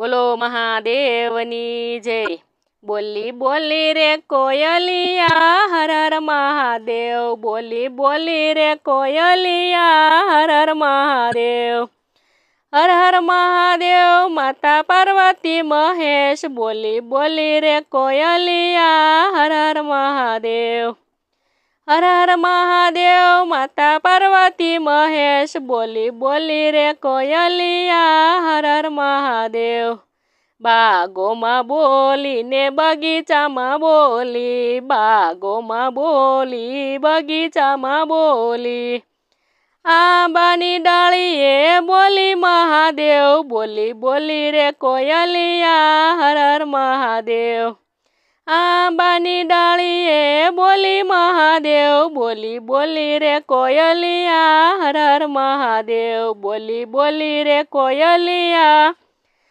બોલો મહાદેવની જય। બોલી બોલી રે કોયલિયા હર હર મહાદેવ, બોલી બોલી રે કોયલિયા હર હર મહાદેવ। હર હર મહાદેવ માતા પાર્વતી મહેશ, બોલી બોલી રે કોયલિયા હર હર મહાદેવ। હર હર મહાદેવ માતા પાર્વતી મહેશ, બોલી બોલી રે કોયલિયા હર હર મહાદેવ। બાગોમાં બોલી ને બગીચામાં બોલી, બાગોમાં બોલી બગીચામાં બોલી, આંબાની ડાળીએ બોલી મહાદેવ, બોલી બોલી રે કોયલિયા હર હર મહાદેવ। આંબાની ડાળીએ બોલી મહાદેવ, બોલી બોલી રે કોયલિયા હર હર મહાદેવ, બોલી બોલી રે કોયલિયા